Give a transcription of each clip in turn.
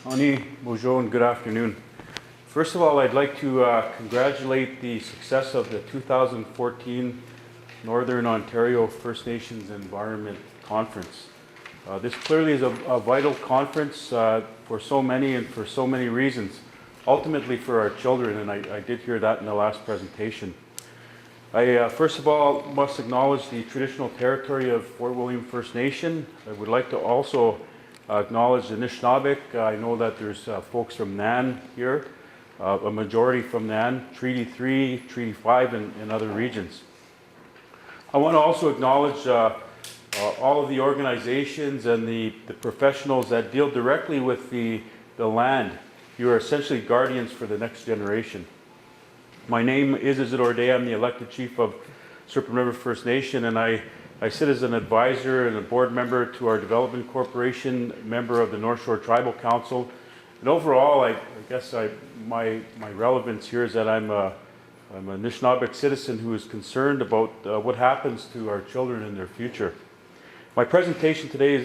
Ani, bonjour, and good afternoon. First of all, I'd like to congratulate the success of the 2014 Northern Ontario First Nations Environment Conference. This clearly is a vital conference for so many and for so many reasons, ultimately for our children, and I did hear that in the last presentation. I first of all must acknowledge the traditional territory of Fort William First Nation. I would like to also acknowledge the Anishinaabeg. I know that there's folks from Nan here, a majority from Nan, Treaty 3, Treaty 5, and other regions. I want to also acknowledge all of the organizations and the professionals that deal directly with the land. You are essentially guardians for the next generation. My name is Isidore Day. I'm the elected chief of Serpent River First Nation, and I sit as an advisor and a board member to our development corporation, member of the North Shore Tribal Council. And overall, I guess my relevance here is that I'm a Anishinaabeg citizen who is concerned about what happens to our children and their future. My presentation today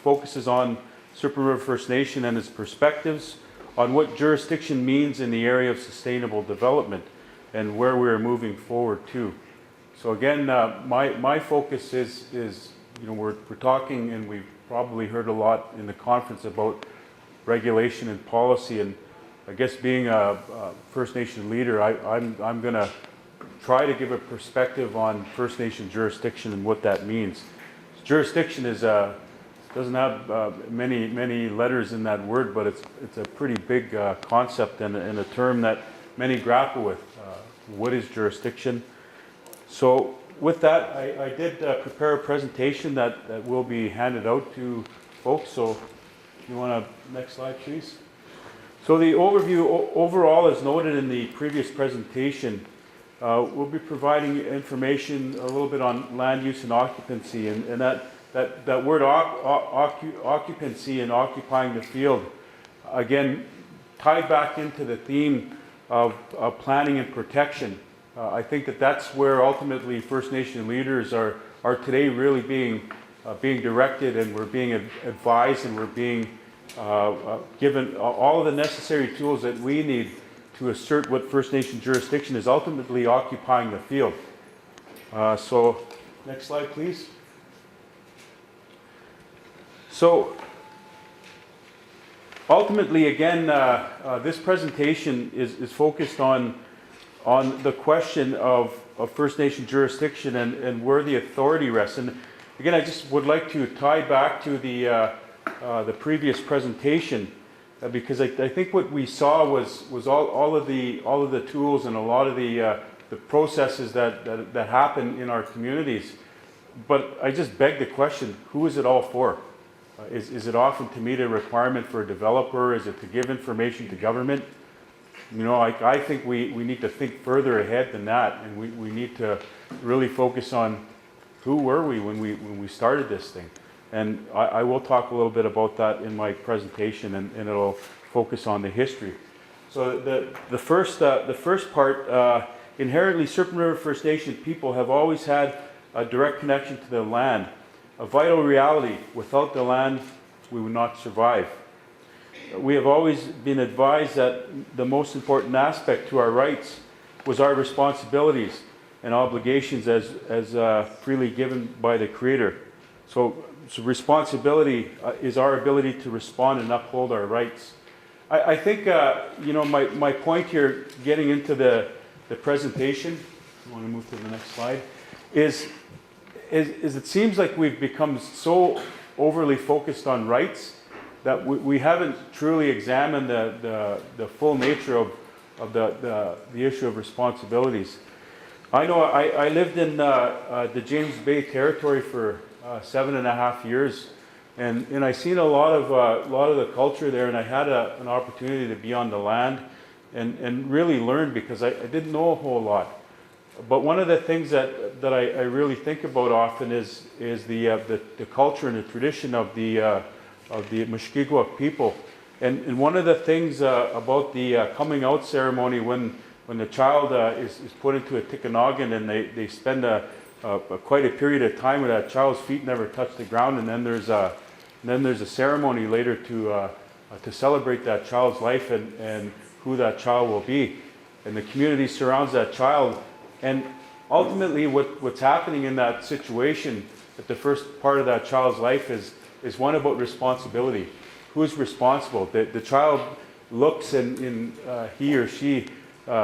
focuses on Serpent River First Nation and its perspectives on what jurisdiction means in the area of sustainable development and where we're moving forward to. So again, my focus is we're talking, and we've probably heard a lot in the conference about regulation and policy, and I guess being a First Nation leader, I'm going to try to give a perspective on First Nation jurisdiction and what that means. Jurisdiction doesn't have many letters in that word, but it's a pretty big concept and a term that many grapple with. What is jurisdiction? So with that, I did prepare a presentation that will be handed out to folks. So if you want to, next slide, please. So the overview overall, as noted in the previous presentation, we'll be providing information a little bit on land use and occupancy, and that word occupancy and occupying the field, again, tied back into the theme of planning and protection. I think that's where ultimately First Nation leaders are today really being directed, and we're being advised, and we're being given all of the necessary tools that we need to assert what First Nation jurisdiction is, ultimately occupying the field. So next slide, please. So ultimately, again, this presentation is focused on the question of First Nation jurisdiction and where the authority rests. And again, I just would like to tie back to the previous presentation, because I think what we saw was all of the tools and a lot of the processes that happen in our communities. But I just beg the question: who is it all for? Is it often to meet a requirement for a developer? Is it to give information to government? I think we need to think further ahead than that, and we need to really focus on who were we when we started this thing. And I will talk a little bit about that in my presentation, and it'll focus on the history. So the first part, inherently Serpent River First Nation people have always had a direct connection to the land, a vital reality. Without the land, we would not survive. We have always been advised that the most important aspect to our rights was our responsibilities and obligations as freely given by the Creator. So responsibility is our ability to respond and uphold our rights. I think my point here, getting into the presentation, if you want to move to the next slide, is it seems like we've become so overly focused on rights that we haven't truly examined the full nature of the issue of responsibilities. I know I lived in the James Bay territory for 7.5 years, and I seen a lot of the culture there, and I had an opportunity to be on the land and really learn, because I didn't know a whole lot. But one of the things that I really think about often is the culture and the tradition of the Mushkegowuk people, and one of the things about the coming out ceremony, when the child is put into a Tikanagan, and they spend quite a period of time where that child's feet never touch the ground, and then there's a ceremony later to to celebrate that child's life and who that child will be. And the community surrounds that child. And ultimately what's happening in that situation at the first part of that child's life is one about responsibility. Who's responsible? The child looks and he or she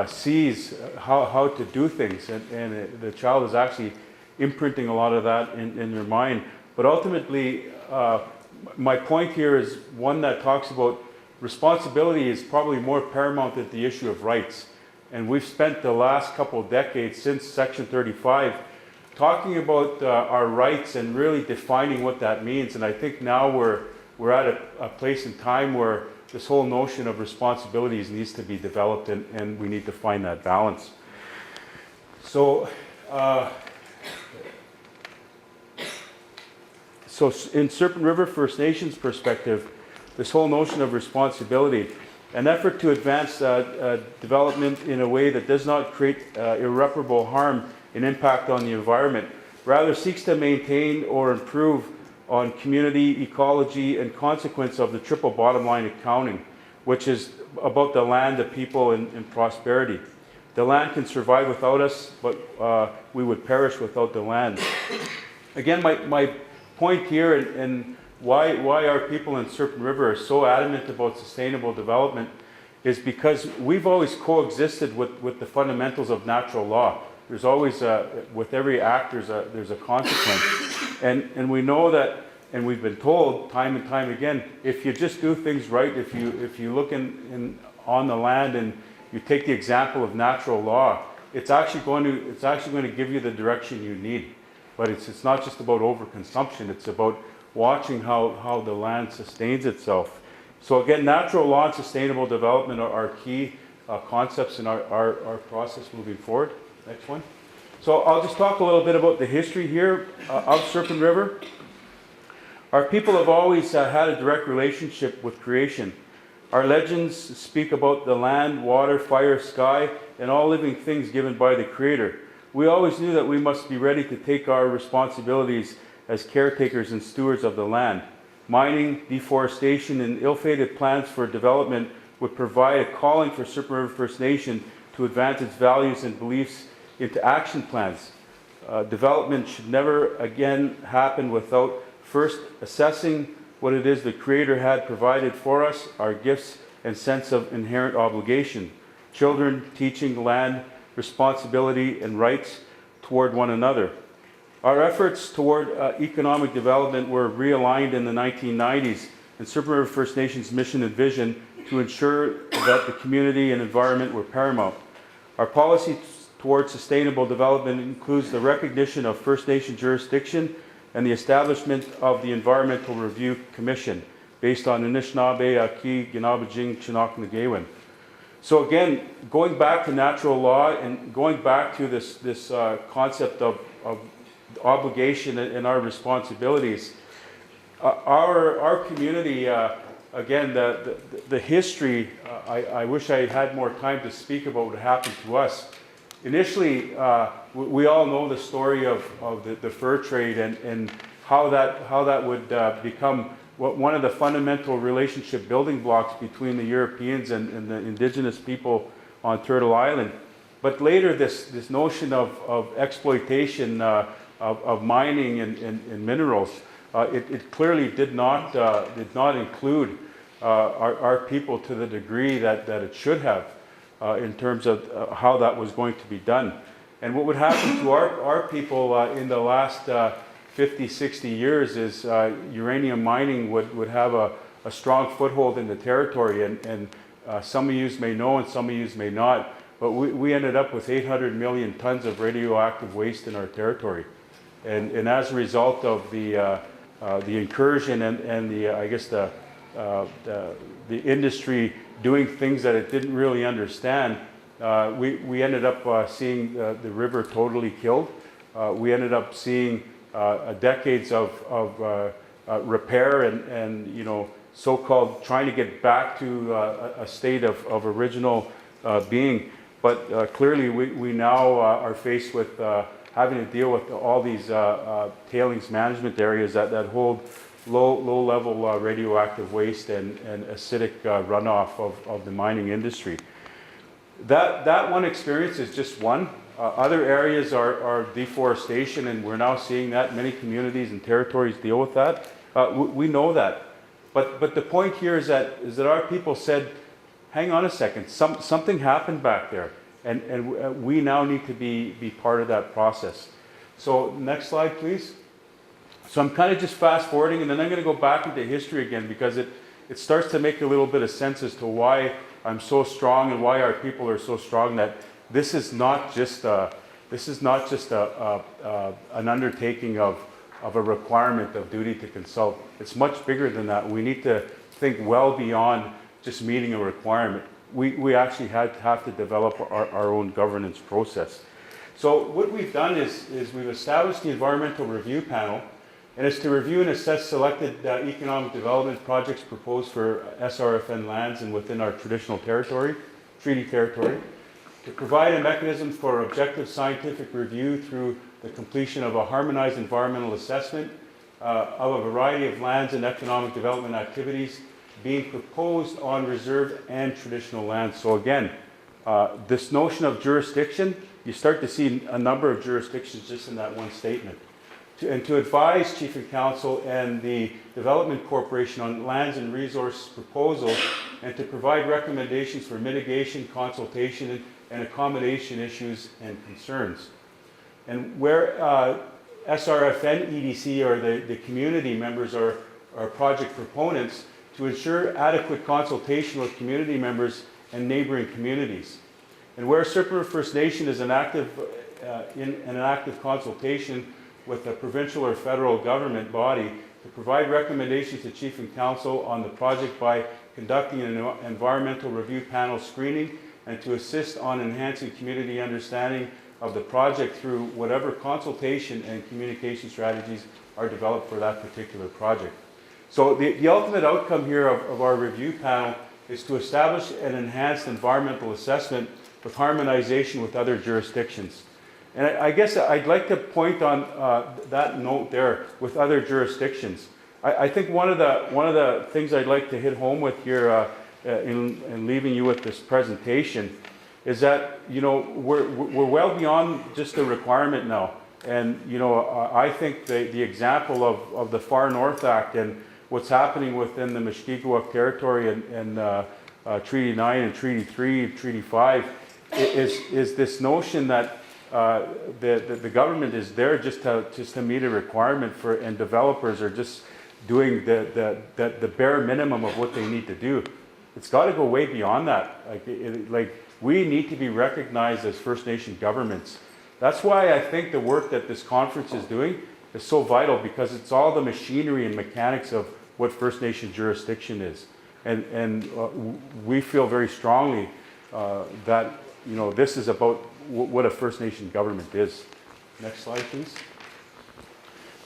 sees how to do things, and the child is actually imprinting a lot of that in their mind. But ultimately, my point here is one that talks about responsibility is probably more paramount than the issue of rights. And we've spent the last couple of decades since Section 35 talking about our rights and really defining what that means. And I think now we're at a place in time where this whole notion of responsibilities needs to be developed, and we need to find that balance. So, in Serpent River First Nations perspective, this whole notion of responsibility, an effort to advance development in a way that does not create irreparable harm and impact on the environment, rather seeks to maintain or improve on community, ecology, and consequence of the triple bottom line accounting, which is about the land, the people, and prosperity. The land can survive without us, but we would perish without the land. Again, my point here and why our people in Serpent River are so adamant about sustainable development is because we've always coexisted with the fundamentals of natural law. There's always, with every act, there's a consequence. And we know that, and we've been told time and time again, if you just do things right, if you look on the land and you take the example of natural law, it's actually going to give you the direction you need. But it's not just about overconsumption, it's about watching how the land sustains itself. So again, natural law and sustainable development are key concepts in our process moving forward. Next one. So I'll just talk a little bit about the history here of Serpent River. Our people have always had a direct relationship with creation. Our legends speak about the land, water, fire, sky, and all living things given by the Creator. We always knew that we must be ready to take our responsibilities as caretakers and stewards of the land. Mining, deforestation, and ill-fated plans for development would provide a calling for Serpent River First Nation to advance its values and beliefs into action plans. Development should never again happen without first assessing what it is the Creator had provided for us, our gifts and sense of inherent obligation. Children teaching land, responsibility, and rights toward one another. Our efforts toward economic development were realigned in the 1990s in Serpent River First Nations mission and vision to ensure that the community and environment were paramount. Our policy towards sustainable development includes the recognition of First Nation jurisdiction and the establishment of the Environmental Review Commission based on Anishinaabe, Aki, Ginabajing, Chinook, and Nagawin. So again, going back to natural law and going back to this concept of obligation and our responsibilities, our community, again, the history, I wish I had more time to speak about what happened to us. Initially, we all know the story of the fur trade and how that would become one of the fundamental relationship building blocks between the Europeans and the indigenous people on Turtle Island. But later, this notion of exploitation of mining and minerals, it clearly did not include our people to the degree that it should have in terms of how that was going to be done. And what would happen to our people in the last 50, 60 years is uranium mining would have a strong foothold in the territory, and some of you may know and some of you may not, but we ended up with 800 million tons of radioactive waste in our territory. And as a result of the incursion and the industry doing things that it didn't really understand, we ended up seeing the river totally killed. We ended up seeing decades of repair and so-called trying to get back to a state of original being. But clearly we now are faced with having to deal with all these tailings management areas that hold low level radioactive waste and acidic runoff of the mining industry. That one experience is just one. Other areas are deforestation, and we're now seeing that many communities and territories deal with that. We know that. But the point here is that our people said, hang on a second, something happened back there, and we now need to be part of that process. So next slide, please. So I'm kind of just fast forwarding, and then I'm going to go back into history again, because it starts to make a little bit of sense as to why I'm so strong and why our people are so strong, that this is not just an undertaking of a requirement of duty to consult. It's much bigger than that. We need to think well beyond just meeting a requirement. We actually have to develop our own governance process. So what we've done is we've established the Environmental Review Panel, and it's to review and assess selected economic development projects proposed for SRFN lands and within our traditional territory, treaty territory, to provide a mechanism for objective scientific review through the completion of a harmonized environmental assessment of a variety of lands and economic development activities being proposed on reserved and traditional lands. So again, this notion of jurisdiction, you start to see a number of jurisdictions just in that one statement. And to advise Chief and Council and the Development Corporation on lands and resource proposals, and to provide recommendations for mitigation, consultation, and accommodation issues and concerns. And where SRFN EDC or the community members are project proponents, to ensure adequate consultation with community members and neighboring communities. And where Serpent River First Nation is in an active consultation with a provincial or federal government body, to provide recommendations to Chief and Council on the project by conducting an environmental review panel screening, and to assist on enhancing community understanding of the project through whatever consultation and communication strategies are developed for that particular project. So the ultimate outcome here of our review panel is to establish an enhanced environmental assessment with harmonization with other jurisdictions. And I guess I'd like to point on that note there with other jurisdictions. I think one of the things I'd like to hit home with here in leaving you with this presentation is that, you know, we're well beyond just a requirement now. And, you know, I think the example of the Far North Act and what's happening within the Mushkegowuk territory and Treaty 9 and Treaty 3 and Treaty 5 is this notion that the government is there just to meet a requirement for, and developers are just doing the bare minimum of what they need to do. It's got to go way beyond that. Like we need to be recognized as First Nation governments. That's why I think the work that this conference is doing is so vital, because it's all the machinery and mechanics of what First Nation jurisdiction is. And we feel very strongly that, you know, this is about what a First Nation government is. Next slide, please.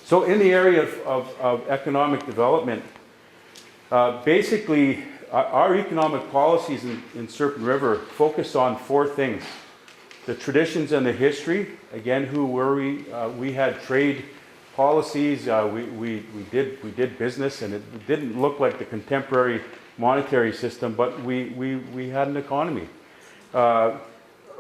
So in the area of economic development, basically our economic policies in Serpent River focus on four things. The traditions and the history. Again, who were we? We had trade policies. We did business, and it didn't look like the contemporary monetary system, but we had an economy.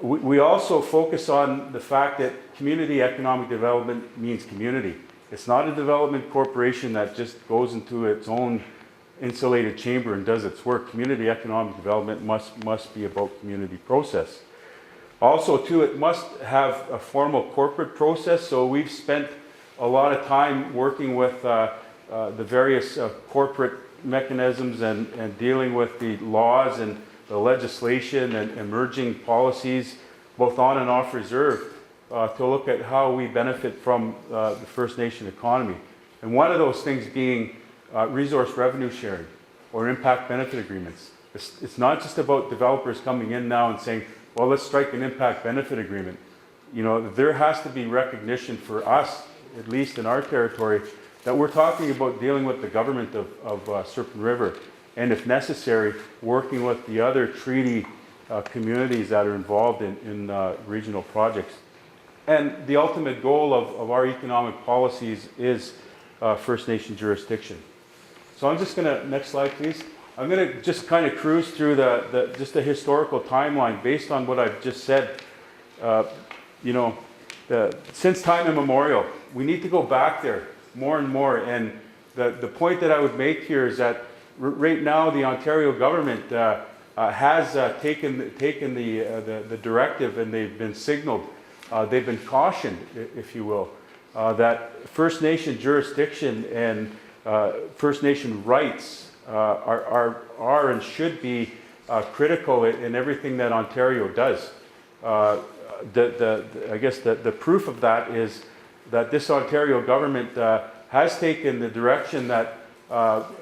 We also focus on the fact that community economic development means community. It's not a development corporation that just goes into its own insulated chamber and does its work. Community economic development must be about community process. Also, too, it must have a formal corporate process. So we've spent a lot of time working with the various corporate mechanisms and dealing with the laws and the legislation and emerging policies, both on and off reserve, to look at how we benefit from the First Nation economy. And one of those things being resource revenue sharing or impact benefit agreements. It's not just about developers coming in now and saying, well, let's strike an impact benefit agreement. You know, there has to be recognition for us, at least in our territory, that we're talking about dealing with the government of Serpent River, and if necessary, working with the other treaty communities that are involved in regional projects. And the ultimate goal of our economic policies is First Nation jurisdiction. So I'm just going to, next slide please. I'm going to just kind of cruise through just the historical timeline based on what I've just said. You know, since time immemorial, we need to go back there more and more. And the point that I would make here is that right now the Ontario government has taken the directive, and they've been signaled, they've been cautioned, if you will, that First Nation jurisdiction and First Nation rights are and should be critical in everything that Ontario does. I guess the proof of that is that this Ontario government has taken the direction that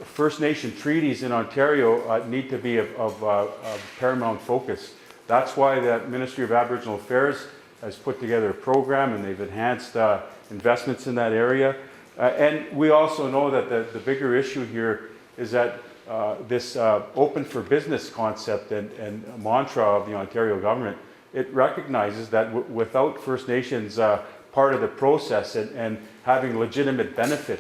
First Nation treaties in Ontario need to be of paramount focus. That's why the Ministry of Aboriginal Affairs has put together a program, and they've enhanced investments in that area. And we also know that the bigger issue here is that this open for business concept and mantra of the Ontario government, it recognizes that without First Nations part of the process and having legitimate benefit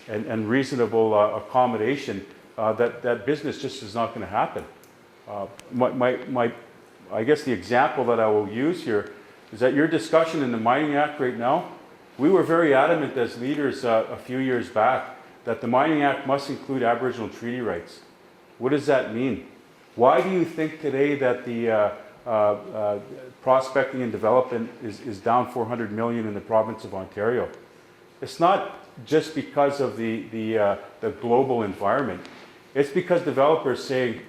and reasonable accommodation, that business just is not going to happen. I guess the example that I will use here is that your discussion in the Mining Act right now, we were very adamant as leaders a few years back that the Mining Act must include Aboriginal treaty rights. What does that mean? Why do you think today that the prospecting and development is down $400 million in the province of Ontario? It's not just because of the global environment. It's because developers saying,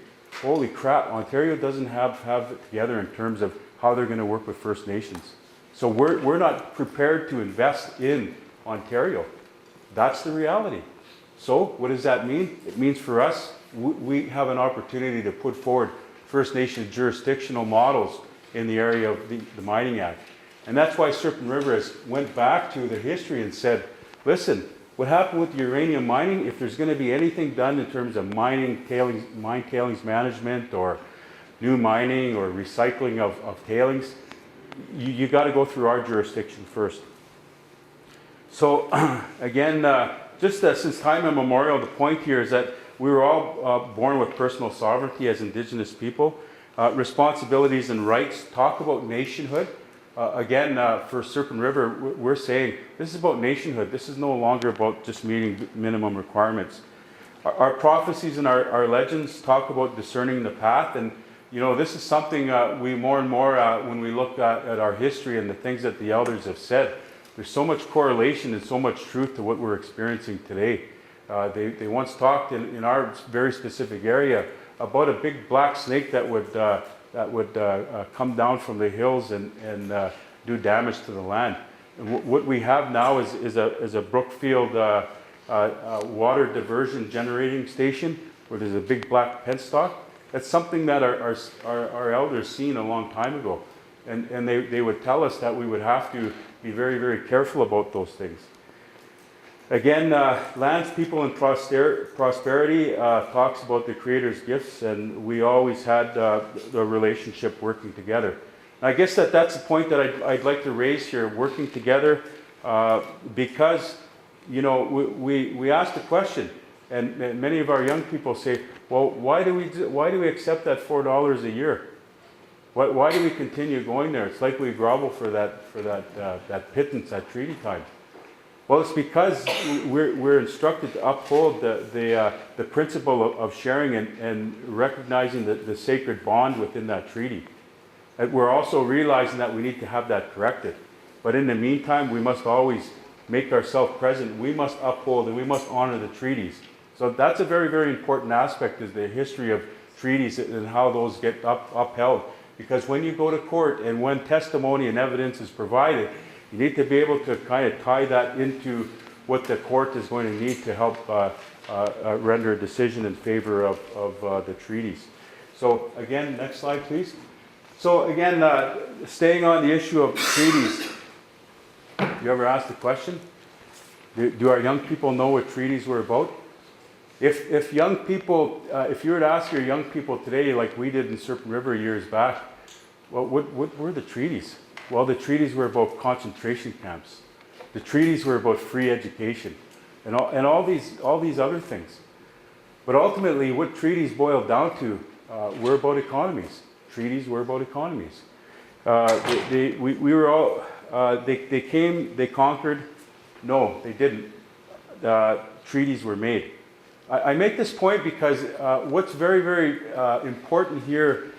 holy crap, Ontario doesn't have it together in terms of how they're going to work with First Nations. So we're not prepared to invest in Ontario. That's the reality. So what does that mean? It means for us, we have an opportunity to put forward First Nation jurisdictional models in the area of the Mining Act. And that's why Serpent River has went back to the history and said, listen, what happened with uranium mining, if there's going to be anything done in terms of mine tailings management or new mining or recycling of tailings, you got to go through our jurisdiction first. So again, just since time immemorial, the point here is that we were all born with personal sovereignty as Indigenous people. Responsibilities and rights, talk about nationhood. Again, for Serpent River, we're saying this is about nationhood. This is no longer about just meeting minimum requirements. Our prophecies and our legends talk about discerning the path, and you know, this is something we more and more, when we look at our history and the things that the elders have said, there's so much correlation and so much truth to what we're experiencing today. They once talked in our very specific area about a big black snake that would come down from the hills and do damage to the land. And what we have now is a Brookfield water diversion generating station where there's a big black penstock. That's something that our elders seen a long time ago. And they would tell us that we would have to be very, very careful about those things. Again, lands, people, and prosperity talks about the Creator's gifts, and we always had the relationship working together. And I guess that's the point that I'd like to raise here, working together, because, you know, we asked the question, and many of our young people say, well, why do we accept that $4 a year? Why do we continue going there? It's like we grovel for that pittance at treaty time. Well, it's because we're instructed to uphold the principle of sharing and recognizing the sacred bond within that treaty. And we're also realizing that we need to have that corrected. But in the meantime, we must always make ourselves present. We must uphold and we must honor the treaties. So that's a very, very important aspect, is the history of treaties and how those get upheld. Because when you go to court and when testimony and evidence is provided, you need to be able to kind of tie that into what the court is going to need to help render a decision in favor of the treaties. So again, next slide, please. So again, staying on the issue of treaties, you ever asked the question, do our young people know what treaties were about? If young people, if you were to ask your young people today, like we did in Serpent River years back, well, what were the treaties? Well, the treaties were about concentration camps. The treaties were about free education. and all these other things. But ultimately, what treaties boiled down to were about economies. Treaties were about economies. We were all, they came, they conquered. No, they didn't. Treaties were made. I make this point because what's very, very important here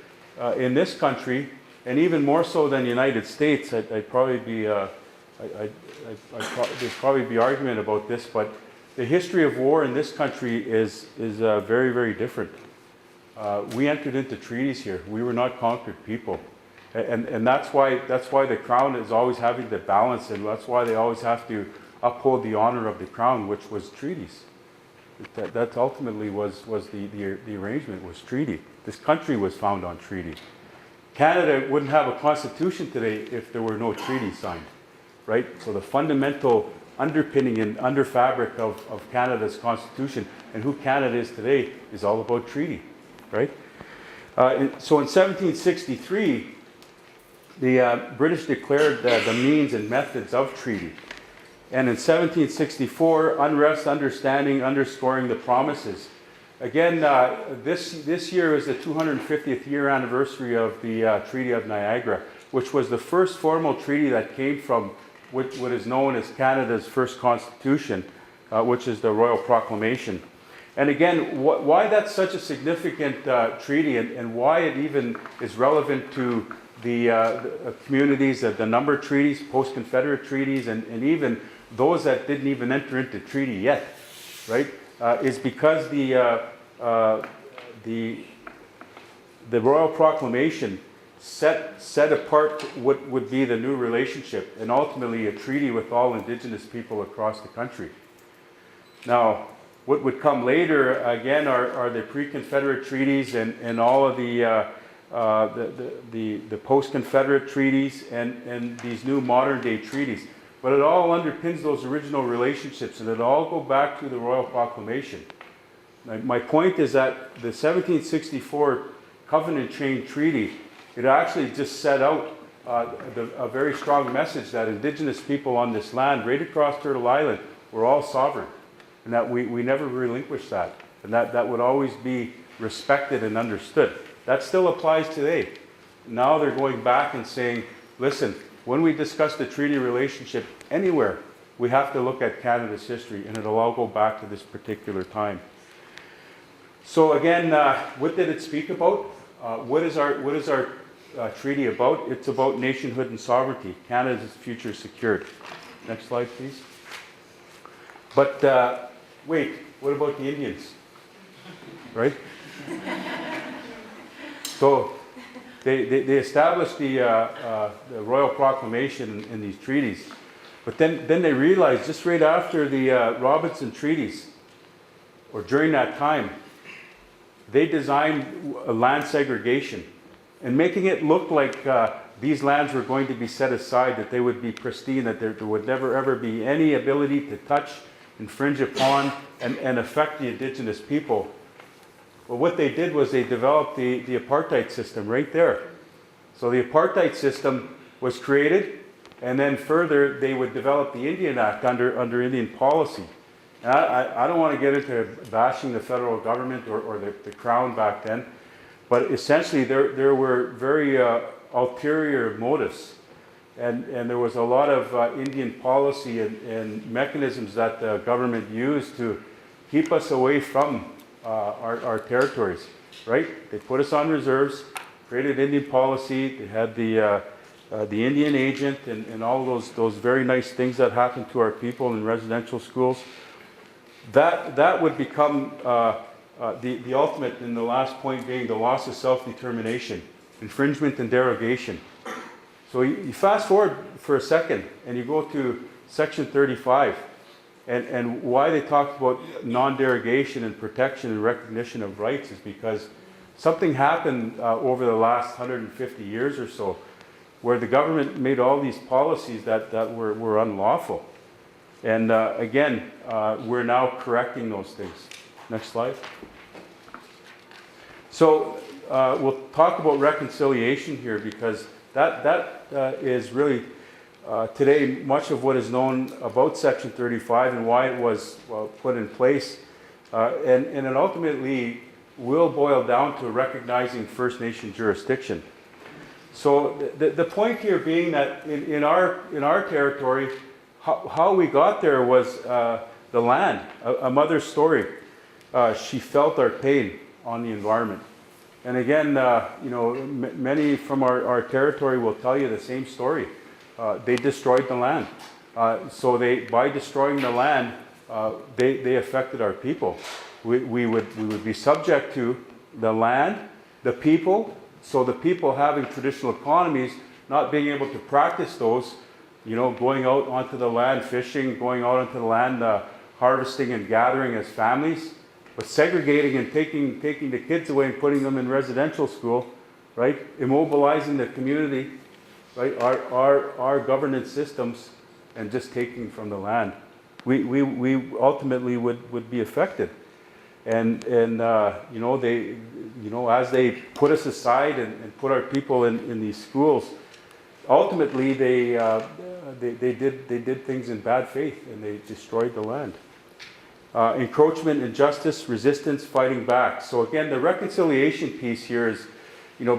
in this country, and even more so than the United States, there'd probably be argument about this, but the history of war in this country is very, very different. We entered into treaties here. We were not conquered people. And that's why the Crown is always having to balance, and that's why they always have to uphold the honor of the Crown, which was treaties. That ultimately was the arrangement, was treaty. This country was found on treaty. Canada wouldn't have a constitution today if there were no treaty signed, right? So the fundamental underpinning and underfabric of Canada's constitution and who Canada is today is all about treaty, right? So in 1763, the British declared the means and methods of treaty. And in 1764, unrest, understanding, underscoring the promises. Again, this year is the 250th year anniversary of the Treaty of Niagara, which was the first formal treaty that came from what is known as Canada's first constitution, which is the Royal Proclamation. And again, why that's such a significant treaty, and why it even is relevant to the communities, the number of treaties, post-Confederate treaties, and even those that didn't even enter into treaty yet, right, is because the Royal Proclamation set apart what would be the new relationship, and ultimately a treaty with all Indigenous people across the country. Now, what would come later, again, are the pre-Confederate treaties and all of the post-Confederate treaties and these new modern-day treaties. But it all underpins those original relationships, and it all go back to the Royal Proclamation. My point is that the 1764 Covenant Chain Treaty, it actually just set out a very strong message that Indigenous people on this land, right across Turtle Island, were all sovereign, and that we never relinquished that, and that would always be respected and understood. That still applies today. Now they're going back and saying, listen, when we discuss the treaty relationship anywhere, we have to look at Canada's history, and it'll all go back to this particular time. So again, what did it speak about? What is our treaty about? It's about nationhood and sovereignty. Canada's future secured. Next slide, please. But wait, what about the Indians? Right? So they established the Royal Proclamation in these treaties, but then they realized just right after the Robinson treaties, or during that time, they designed a land segregation and making it look like these lands were going to be set aside, that they would be pristine, that there would never ever be any ability to touch, infringe upon, and affect the Indigenous people. Well, what they did was they developed the apartheid system right there. So the apartheid system was created, and then further they would develop the Indian Act under Indian policy. And I don't want to get into bashing the federal government or the Crown back then, but essentially there were very ulterior motives, and there was a lot of Indian policy and mechanisms that the government used to keep us away from our territories, right? They put us on reserves, created Indian policy. They had the Indian agent and all those very nice things that happened to our people in residential schools. That would become the ultimate, in the last point being the loss of self-determination, infringement and derogation. So you fast forward for a second and you go to Section 35. And why they talked about non-derogation and protection and recognition of rights is because something happened over the last 150 years or so, where the government made all these policies that were unlawful. And again, we're now correcting those things. Next slide. So we'll talk about reconciliation here, because that is really today, much of what is known about Section 35 and why it was put in place, and it ultimately will boil down to recognizing First Nation jurisdiction. So the point here being that in our territory, how we got there was the land, a mother's story. She felt our pain on the environment. And again, many from our territory will tell you the same story. They destroyed the land. So by destroying the land, they affected our people. We would be subject to the land, the people. So the people having traditional economies, not being able to practice those, going out onto the land, fishing, going out onto the land, harvesting and gathering as families, but segregating and taking the kids away and putting them in residential school, right? Immobilizing the community, right? Our governance systems, and just taking from the land. We ultimately would be affected. And as they put us aside and put our people in these schools, ultimately they did things in bad faith, and they destroyed the land. Encroachment, injustice, resistance, fighting back. So again, the reconciliation piece here is,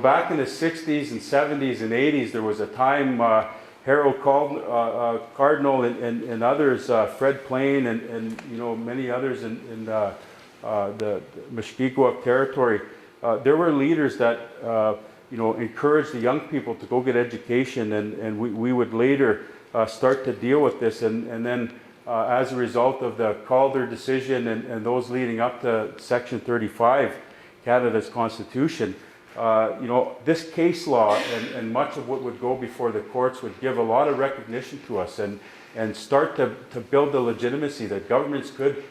back in the 60s and 70s and 80s, there was a time Harold Cardinal and others, Fred Plain and many others in the Mushkegowuk territory, there were leaders that encouraged the young people to go get education, and we would later start to deal with this, and then as a result of the Calder decision and those leading up to Section 35, Canada's Constitution, this case law and much of what would go before the courts would give a lot of recognition to us and start to build the legitimacy that governments could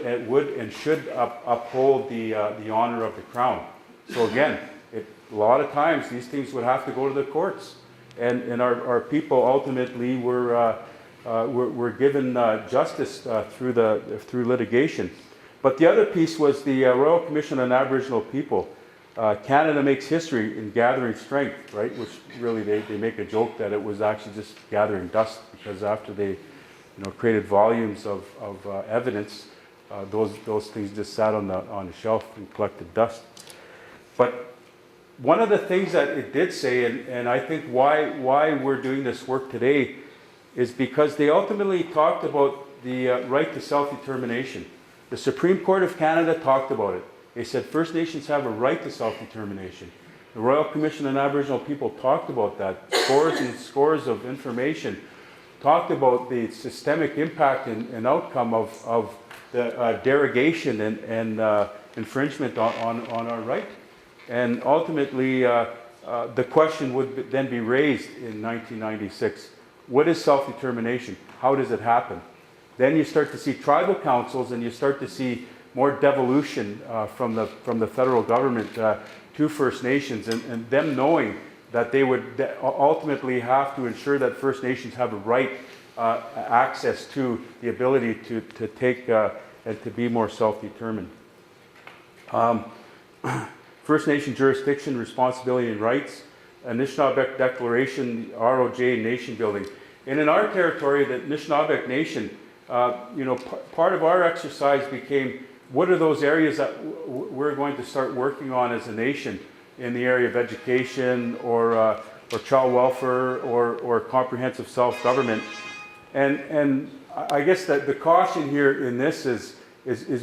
and would and should uphold the honor of the Crown. So again, a lot of times these things would have to go to the courts, and our people ultimately were given justice through litigation. But the other piece was the Royal Commission on Aboriginal People. Canada makes history in gathering strength, right? Which really they make a joke that it was actually just gathering dust, because after they created volumes of evidence, those things just sat on the shelf and collected dust. But one of the things that it did say, and I think why we're doing this work today, is because they ultimately talked about the right to self-determination. The Supreme Court of Canada talked about it. They said First Nations have a right to self-determination. The Royal Commission on Aboriginal People talked about that. Scores and scores of information talked about the systemic impact and outcome of the derogation and infringement on our right. And ultimately, the question would then be raised in 1996. What is self-determination? How does it happen? Then you start to see tribal councils, and you start to see more devolution from the federal government to First Nations, and them knowing that they would ultimately have to ensure that First Nations have a right access to the ability to take and to be more self-determined. First Nation jurisdiction, responsibility and rights, Anishinaabeg Declaration, ROJ, nation building. And in our territory, the Anishinaabeg Nation, part of our exercise became, what are those areas that we're going to start working on as a nation in the area of education or child welfare or comprehensive self-government? And I guess that the caution here in this is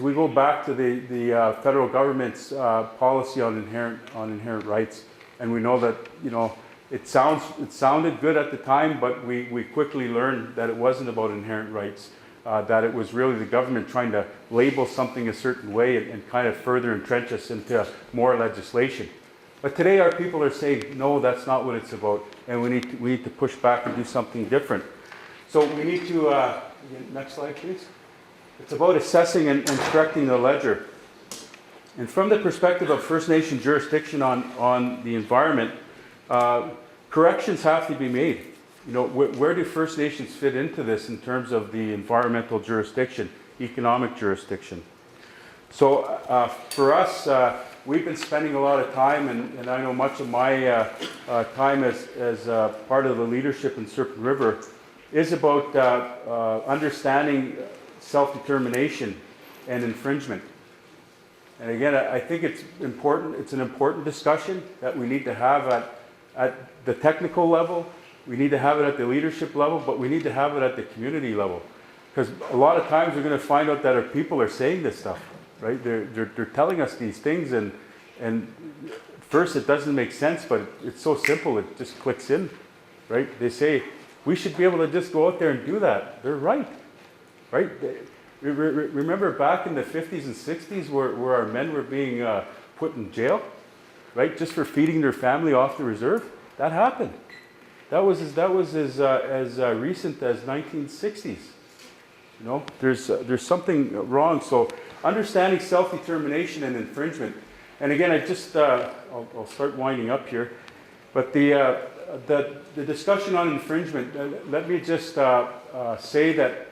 we go back to the federal government's policy on inherent rights, and we know that it sounded good at the time, but we quickly learned that it wasn't about inherent rights. That it was really the government trying to label something a certain way and kind of further entrench us into more legislation. But today our people are saying, no, that's not what it's about, and we need to push back and do something different. So we need to, next slide please. It's about assessing and correcting the ledger. And from the perspective of First Nation jurisdiction on the environment, corrections have to be made. Where do First Nations fit into this in terms of the environmental jurisdiction, economic jurisdiction? So for us, we've been spending a lot of time, and I know much of my time as part of the leadership in Serpent River is about understanding self-determination and infringement. And again, I think it's important. It's an important discussion that we need to have at the technical level. We need to have it at the leadership level, but we need to have it at the community level. Because a lot of times we're going to find out that our people are saying this stuff, right? They're telling us these things, and first it doesn't make sense, but it's so simple, it just clicks in, right? They say, we should be able to just go out there and do that. They're right, right? Remember back in the 50s and 60s where our men were being put in jail, right? Just for feeding their family off the reserve? That happened. That was as recent as 1960s. You know, there's something wrong. So understanding self-determination and infringement. And again, I'll start winding up here. But the discussion on infringement, let me just say that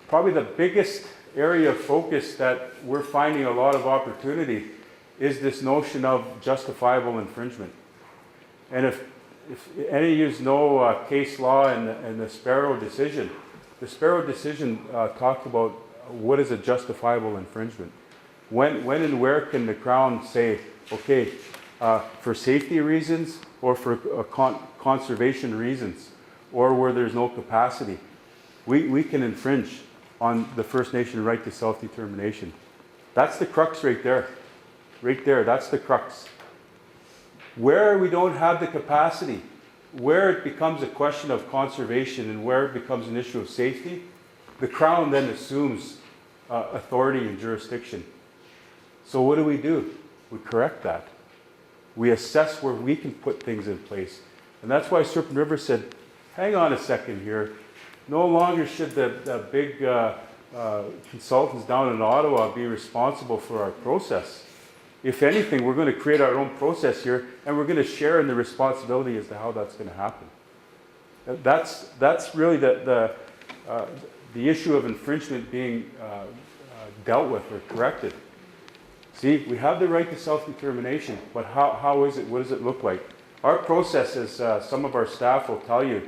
probably the biggest area of focus that we're finding a lot of opportunity is this notion of justifiable infringement. And if any of you know case law and the Sparrow decision talked about what is a justifiable infringement. When and where can the Crown say, okay, for safety reasons or for conservation reasons or where there's no capacity, we can infringe on the First Nation right to self-determination. That's the crux right there. Right there, that's the crux. Where we don't have the capacity, where it becomes a question of conservation and where it becomes an issue of safety, the Crown then assumes authority and jurisdiction. So what do? We correct that. We assess where we can put things in place. And that's why Serpent River said, hang on a second here. No longer should the big consultants down in Ottawa be responsible for our process. If anything, we're going to create our own process here, and we're going to share in the responsibility as to how that's going to happen. That's really the issue of infringement being dealt with or corrected. See, we have the right to self-determination, but how is it? What does it look like? Our process, as some of our staff will tell you,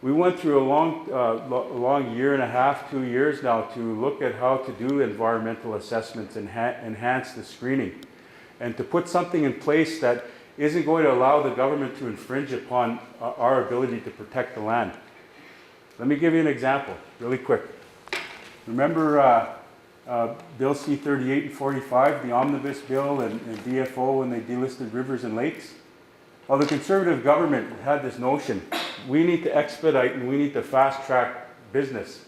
we went through a long year and a half, 2 years now, to look at how to do environmental assessments and enhance the screening, and to put something in place that isn't going to allow the government to infringe upon our ability to protect the land. Let me give you an example, really quick. Remember Bill C-38 and 45, the Omnibus Bill and DFO when they delisted rivers and lakes? Well, the Conservative government had this notion, we need to expedite and we need to fast-track business.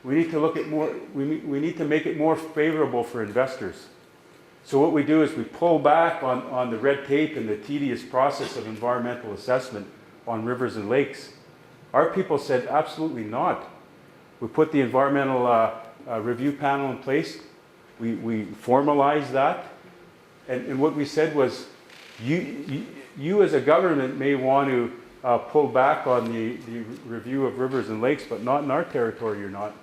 We need to look at more, we need to make it more favorable for investors. So what we do is we pull back on the red tape and the tedious process of environmental assessment on rivers and lakes. Our people said, absolutely not. We put the environmental review panel in place. We formalized that. And what we said was, you as a government may want to pull back on the review of rivers and lakes, but not in our territory, you're not.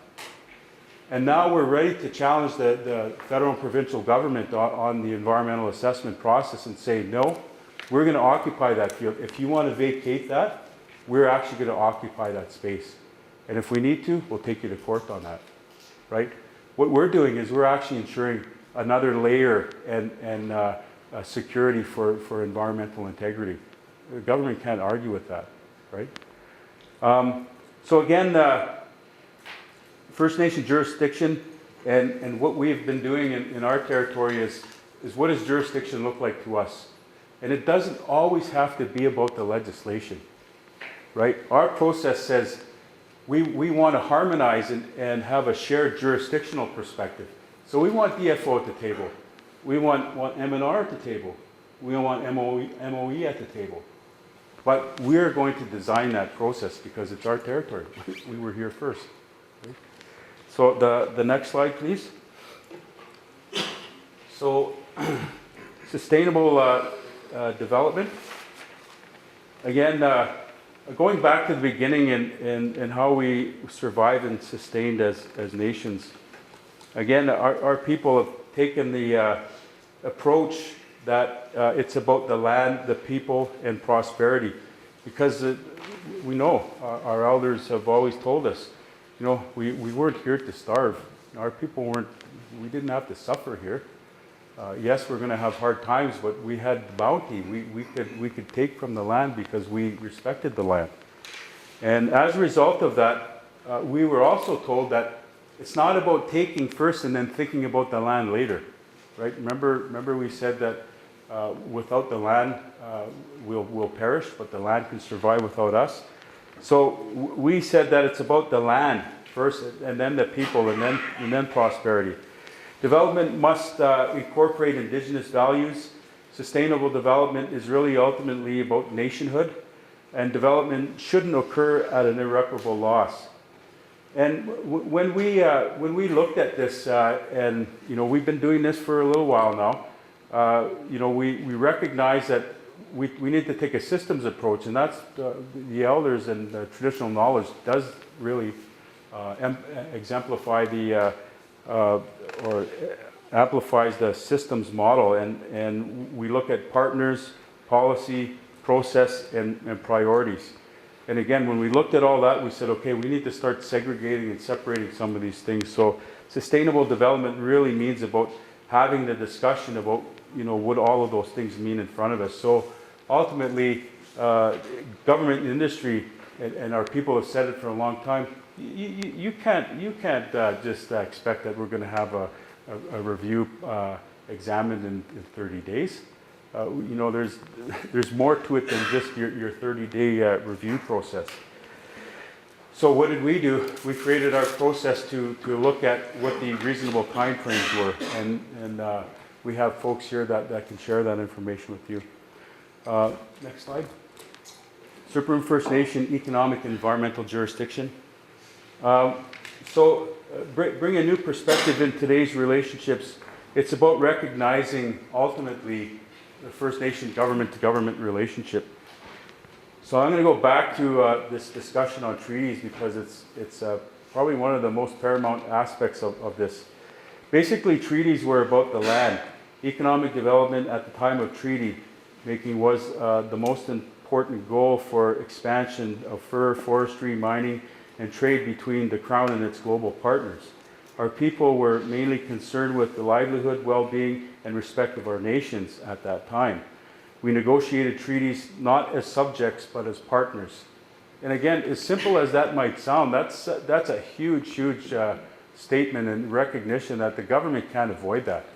And now we're ready to challenge the federal and provincial government on the environmental assessment process and say, no, we're going to occupy that field. If you want to vacate that, we're actually going to occupy that space. And if we need to, we'll take you to court on that, right? What we're doing is we're actually ensuring another layer and security for environmental integrity. The government can't argue with that, right? So again, First Nation jurisdiction and what we've been doing in our territory is what does jurisdiction look like to us? And it doesn't always have to be about the legislation, right? Our process says we want to harmonize and have a shared jurisdictional perspective. So we want DFO at the table. We want M&R at the table. We want MOE at the table. But we're going to design that process because it's our territory. We were here first. Right? So the next slide, please. So sustainable development. Again, going back to the beginning and how we survived and sustained as nations. Again, our people taken the approach that it's about the land, the people, and prosperity. Because we know, our elders have always told us, you know, we weren't here to starve. Our people weren't, we didn't have to suffer here. Yes, we're going to have hard times, but we had bounty. We could take from the land because we respected the land. And as a result of that, we were also told that it's not about taking first and then thinking about the land later, right? Remember we said that without the land, we'll perish, but the land can survive without us. So we said that it's about the land first, and then the people, and then prosperity. Development must incorporate Indigenous values. Sustainable development is really ultimately about nationhood, and development shouldn't occur at an irreparable loss. And when we looked at this, and you know, we've been doing this for a little while now, you know, we recognize that we need to take a systems approach, and that's the elders and the traditional knowledge does really exemplify the or amplifies the systems model, and we look at partners, policy, process, and priorities. And again, when we looked at all that, we said, okay, we need to start segregating and separating some of these things. So sustainable development really means about having the discussion about, you know, what all of those things mean in front of us. So ultimately, government and industry, and our people have said it for a long time, you can't just expect that we're going to have a review examined in 30 days. You know, there's more to it than just your 30-day review process. So what did we do? We created our process to look at what the reasonable timeframes were, and we have folks here that can share that information with you. Next slide. Serpent First Nation Economic and Environmental Jurisdiction. Bring a new perspective in today's relationships. It's about recognizing ultimately the First Nation government-to-government relationship. So I'm going to go back to this discussion on treaties because it's probably one of the most paramount aspects of this. Basically, treaties were about the land. Economic development at the time of treaty making was the most important goal for expansion of fur, forestry, mining, and trade between the Crown and its global partners. Our people were mainly concerned with the livelihood, well-being, and respect of our nations at that time. We negotiated treaties not as subjects, but as partners. And again, as simple as that might sound, that's a huge statement and recognition that the government can't avoid that.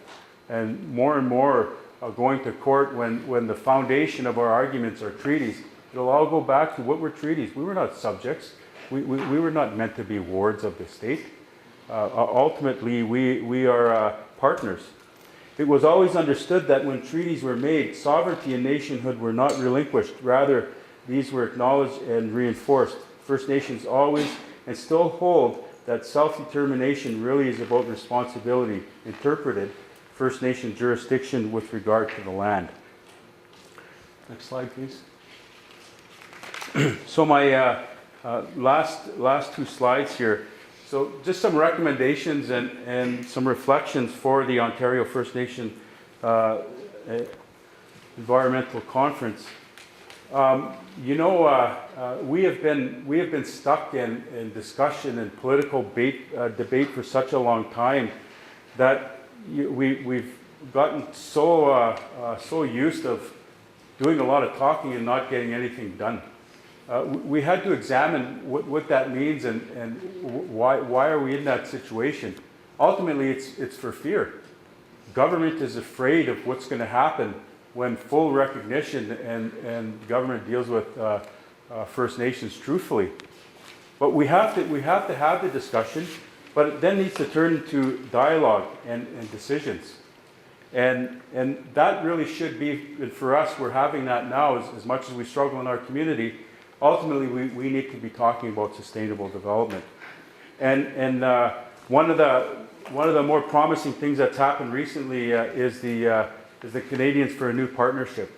And more going to court when the foundation of our arguments are treaties, it'll all go back to what were treaties. We were not subjects. We were not meant to be wards of the state. Ultimately, we are partners. It was always understood that when treaties were made, sovereignty and nationhood were not relinquished. Rather, these were acknowledged and reinforced. First Nations always and still hold that self-determination really is about responsibility, interpreted First Nation jurisdiction with regard to the land. Next slide, please. So my last two slides here. So just some recommendations and some reflections for the Ontario First Nation Environmental Conference. You know, we have been stuck in discussion and political debate for such a long time that we've gotten so used of doing a lot of talking and not getting anything done. We had to examine what that means and why are we in that situation. Ultimately, it's for fear. Government is afraid of what's going to happen when full recognition and government deals with First Nations truthfully. But we have to have the discussion, but it then needs to turn into dialogue and decisions. And that really should be, and for us, we're having that now as much as we struggle in our community. Ultimately, we need to be talking about sustainable development. And one of the more promising things that's happened recently is the Canadians for a New Partnership.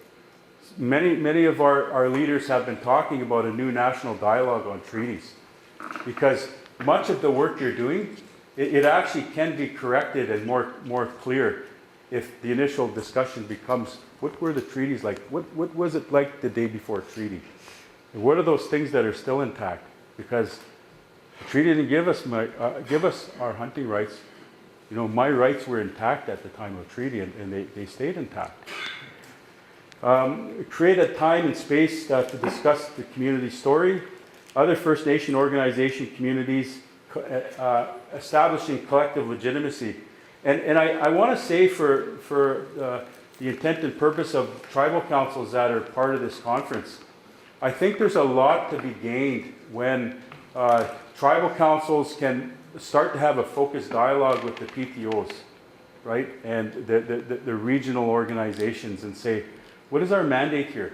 Many of our leaders have been talking about a new national dialogue on treaties, because much of the work you're doing it actually can be corrected and more clear if the initial discussion becomes, what were the treaties like? What was it like the day before treaty? And what are those things that are still intact? Because the treaty didn't give us our hunting rights. You know, my rights were intact at the time of treaty, and they stayed intact. Create a time and space to discuss the community story, other First Nation organization communities, establishing collective legitimacy. And I want to say for the intent and purpose of tribal councils that are part of this conference, I think there's a lot to be gained when tribal councils can start to have a focused dialogue with the PTOs, right? And the regional organizations, and say, what is our mandate here?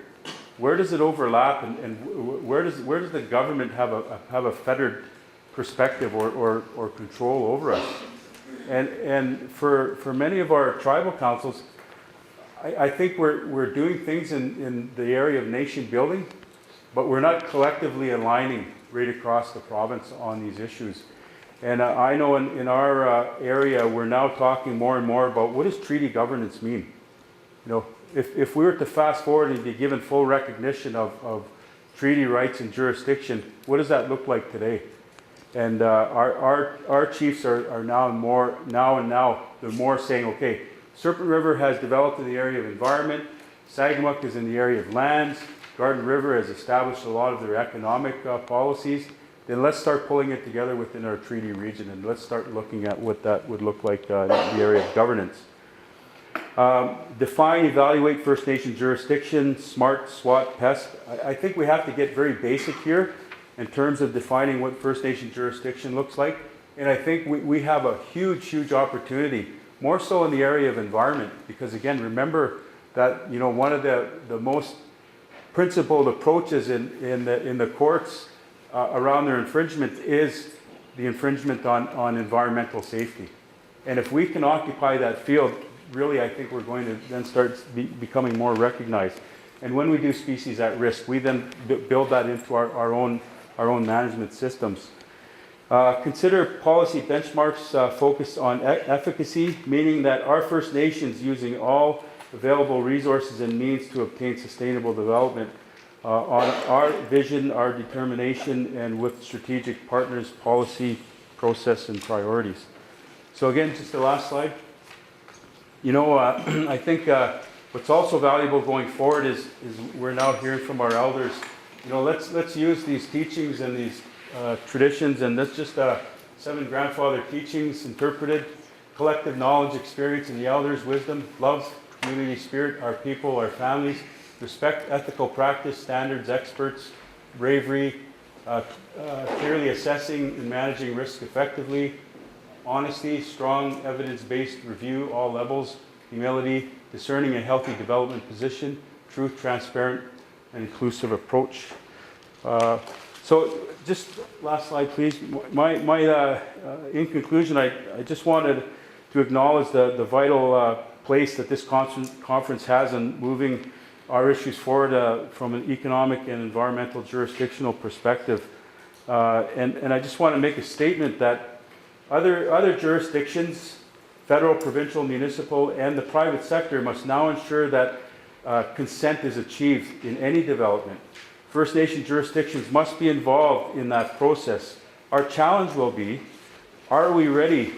Where does it overlap, and where does the government have a fettered perspective or control over us? And for many of our tribal councils, I think we're doing things in the area of nation building, but we're not collectively aligning right across the province on these issues. And I know in our area, we're now talking more and more about what does treaty governance mean? You know, if we were to fast forward and be given full recognition of treaty rights and jurisdiction, what does that look like today? And our chiefs are now they're more saying, okay, Serpent River has developed in the area of environment, Sagamuk is in the area of lands, Garden River has established a lot of their economic policies. Then let's start pulling it together within our treaty region, and let's start looking at what that would look like in the area of governance. Define, evaluate First Nation jurisdiction, SMART, SWAT, PEST. I think we have to get very basic here in terms of defining what First Nation jurisdiction looks like. And I think we have a huge opportunity, more so in the area of environment, because again, remember that, you know, one of the most principled approaches in the courts around their infringement is the infringement on environmental safety. And if we can occupy that field, really I think we're going to then start becoming more recognized. And when we do species at risk, we then build that into our own management systems. Consider policy benchmarks focused on efficacy, meaning that our First Nations using all available resources and means to obtain sustainable development on our vision, our determination, and with strategic partners, policy, process, and priorities. So again, just the last slide. You know, I think what's also valuable going forward is we're now hearing from our elders. You know, let's use these teachings and these traditions, and that's just 7 grandfather teachings interpreted, collective knowledge, experience, and the elders' wisdom, love, community spirit, our people, our families, respect, ethical practice, standards, experts, bravery, clearly assessing and managing risk effectively, honesty, strong evidence-based review, all levels, humility, discerning a healthy development position, truth, transparent, and inclusive approach. So just last slide, please. In conclusion, I just wanted to acknowledge the vital place that this conference has in moving our issues forward from an economic and environmental jurisdictional perspective. And I just want to make a statement that other jurisdictions, federal, provincial, municipal, and the private sector must now ensure that consent is achieved in any development. First Nation jurisdictions must be involved in that process. Our challenge will be, are we ready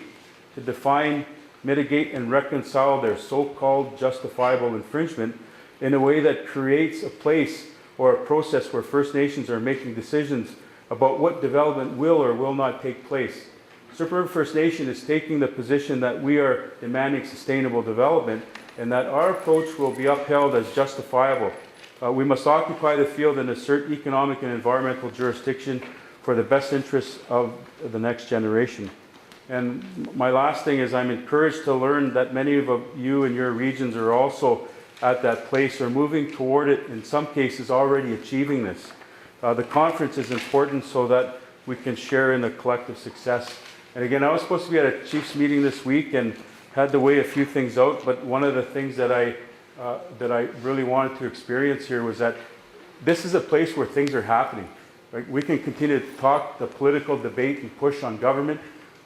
to define, mitigate, and reconcile their so-called justifiable infringement in a way that creates a place or a process where First Nations are making decisions about what development will or will not take place. Serpent River First Nation is taking the position that we are demanding sustainable development and that our approach will be upheld as justifiable. We must occupy the field and assert economic and environmental jurisdiction for the best interests of the next generation. And my last thing is I'm encouraged to learn that many of you in your regions are also at that place or moving toward it, in some cases already achieving this. The conference is important so that we can share in the collective success. And again, I was supposed to be at a Chiefs meeting this week and had to weigh a few things out, but one of the things that I really wanted to experience here was that this is a place where things are happening. Right? We can continue to talk the political debate and push on government,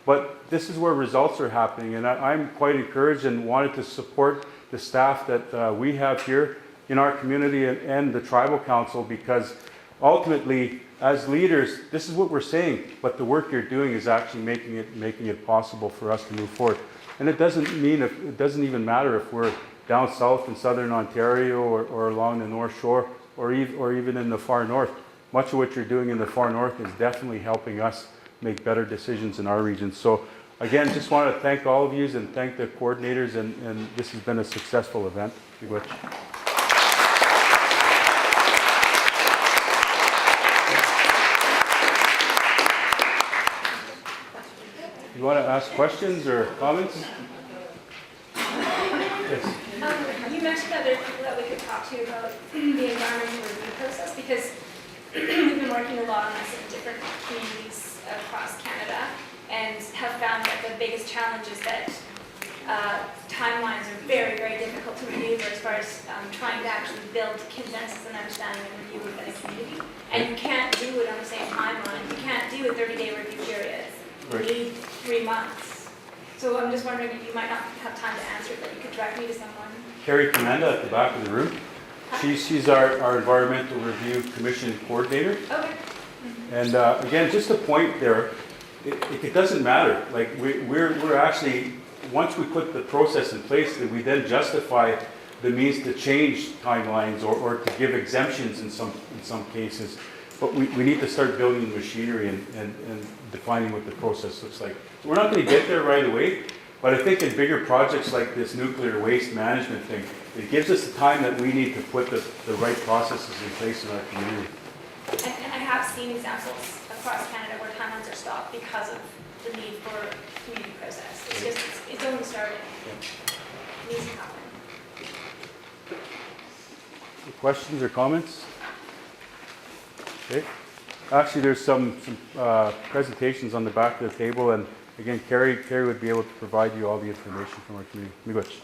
But this is where results are happening, and I'm quite encouraged and wanted to support the staff that we have here in our community and the tribal council, because ultimately, as leaders, this is what we're saying, but the work you're doing is actually making it possible for us to move forward. And it doesn't even matter if we're down south in southern Ontario or along the North Shore or even in the far north. Much of what you're doing in the far north is definitely helping us make better decisions in our region. So again, just want to thank all of you and thank the coordinators, and this has been a successful event. You want to ask questions or comments? Yes. You mentioned other people that we could talk to about the environmental review process, because we've been working a lot on this in different communities across Canada and have found that the biggest challenge is that timelines are very, very difficult to maneuver as far as trying to actually build consensus and understanding and review within a community. And you can't do it on the same timeline. You can't do a 30-day review period. You need 3 months. So I'm just wondering if you might not have time to answer it, but you could direct me to someone. Carrie Comenda at the back of the room. She's our Environmental Review Commission coordinator. Okay. And again, just a point there, it doesn't matter. Like we're actually, once we put the process in place, that we then justify the means to change timelines or to give exemptions in some cases. But we need to start building machinery and defining what the process looks like. We're not going to get there right away, but I think in bigger projects like this nuclear waste management thing, it gives us the time that we need to put the right processes in place in our community. And I have seen examples across Canada where timelines are stopped because of the need for community process. It's just, it's only started. It needs to happen. Questions or comments? Okay. Actually, there's some presentations on the back of the table, and again, Carrie would be able to provide you all the information from our community. Miigwech.